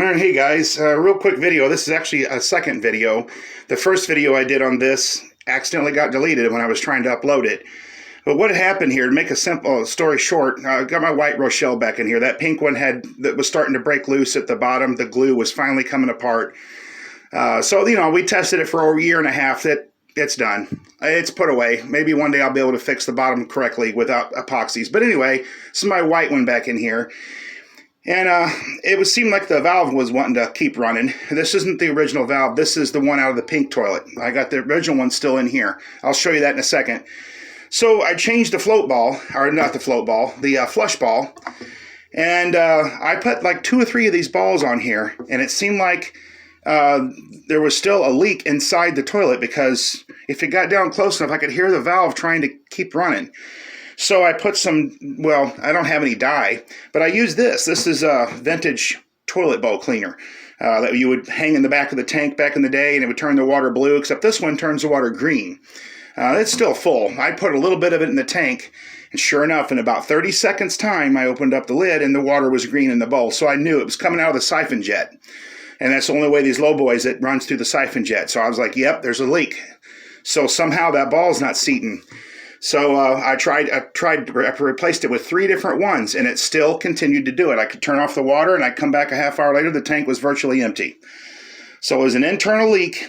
All right, hey guys, real quick video. This is actually a second video. The first video I did on this accidentally got deleted when I was trying to upload it. But what happened here, to make a simple story short, I got my white Rochelle back in here. That pink one that was starting to break loose at the bottom. The glue was finally coming apart. So, you know, we tested it for over a year and a half. It's done. It's put away. Maybe one day I'll be able to fix the bottom correctly without epoxies. But anyway, this is my white one back in here. And it seemed like the valve was wanting to keep running. This isn't the original valve. This is the one out of the pink toilet. I got the original one still in here. I'll show you that in a second. So I changed the float ball, or not the float ball, the flush ball. And I put like 2 or 3 of these balls on here. And it seemed like there was still a leak inside the toilet, because if it got down close enough, I could hear the valve trying to keep running. So I put some, well, I don't have any dye, but I use this. This is a vintage toilet bowl cleaner that you would hang in the back of the tank back in the day, and it would turn the water blue, except this one turns the water green. It's still full. I put a little bit of it in the tank, and sure enough, in about 30 seconds time, I opened up the lid, and the water was green in the bowl. So I knew it was coming out of the siphon jet. And that's the only way these low boys, it runs through the siphon jet. So I was like, yep, there's a leak. So somehow that ball's not seating. So I replaced it with 3 different ones, and it still continued to do it. I could turn off the water, and I'd come back a half hour later, the tank was virtually empty. So it was an internal leak,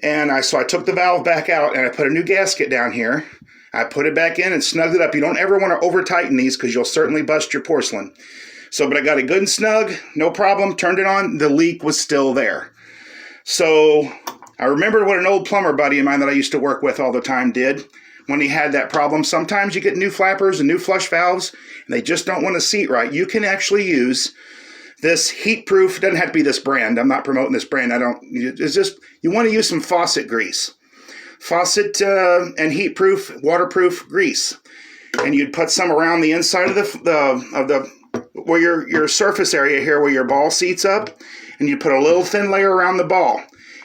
and so I took the valve back out, and I put a new gasket down here. I put it back in and snugged it up. You don't ever want to over-tighten these, because you'll certainly bust your porcelain. So, but I got it good and snug, no problem, turned it on, the leak was still there. So I remembered what an old plumber buddy of mine that I used to work with all the time did when he had that problem. Sometimes you get new flappers and new flush valves, and they just don't want to seat right. You can actually use this heat-proof, it doesn't have to be this brand, I'm not promoting this brand, it's just, you want to use some faucet grease. Faucet and heat-proof, waterproof grease. And you'd put some around the inside of where your surface area here, where your ball seats up, and you put a little thin layer around the ball,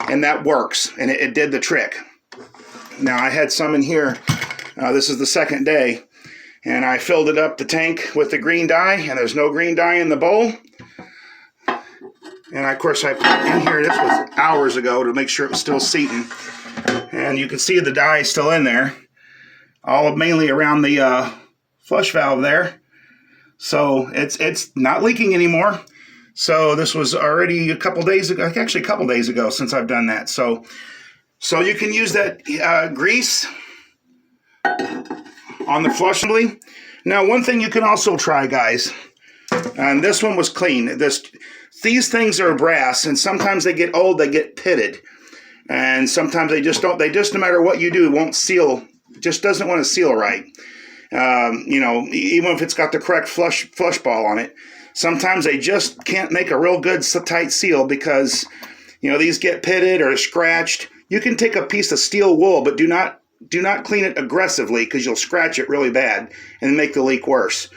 and that works, and it did the trick. Now I had some in here, this is the second day, and I filled it up the tank with the green dye, and there's no green dye in the bowl. And of course I put in here, this was hours ago, to make sure it was still seating, and you can see the dye is still in there, all mainly around the flush valve there. So it's not leaking anymore. So this was already a couple days ago, actually a couple days ago since I've done that. So you can use that grease on the flushable. Now, one thing you can also try, guys, and this one was clean. These things are brass, and sometimes they get old, they get pitted. And sometimes they just don't, no matter what you do, it won't seal, just doesn't want to seal right. You know, even if it's got the correct flush ball on it, sometimes they just can't make a real good tight seal, because, you know, these get pitted or scratched. You can take a piece of steel wool, but do not clean it aggressively, because you'll scratch it really bad and make the leak worse.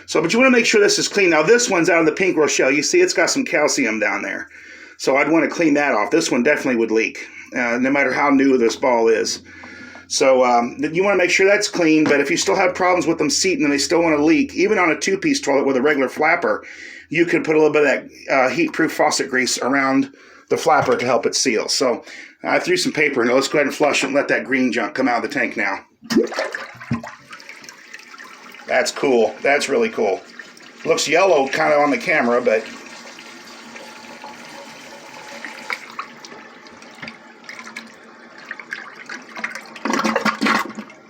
So, but you want to make sure this is clean. Now, this one's out of the pink Rochelle. You see, it's got some calcium down there. So I'd want to clean that off. This one definitely would leak, no matter how new this ball is. So you want to make sure that's clean, but if you still have problems with them seating and they still want to leak, even on a 2-piece toilet with a regular flapper, you can put a little bit of that heat-proof faucet grease around the flapper to help it seal. So I threw some paper in it. Let's go ahead and flush it and let that green junk come out of the tank now. That's cool. That's really cool. Looks yellow kind of on the camera, but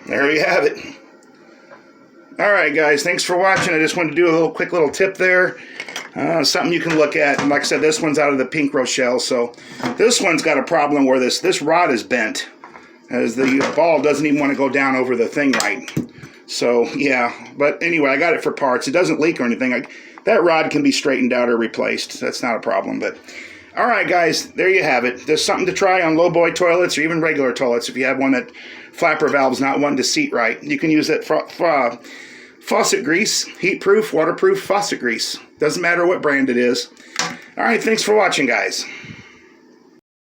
there you have it. All right, guys, thanks for watching. I just wanted to do a quick little tip there. Something you can look at. And like I said, this one's out of the pink Rochelle. So this one's got a problem where this rod is bent, as the ball doesn't even want to go down over the thing right. So, yeah. But anyway, I got it for parts. It doesn't leak or anything. That rod can be straightened out or replaced. That's not a problem. But all right, guys, there you have it. There's something to try on low boy toilets or even regular toilets. If you have one that flapper valve's not wanting to seat right, you can use that faucet grease, heat-proof, waterproof faucet grease. Doesn't matter what brand it is. All right, thanks for watching, guys.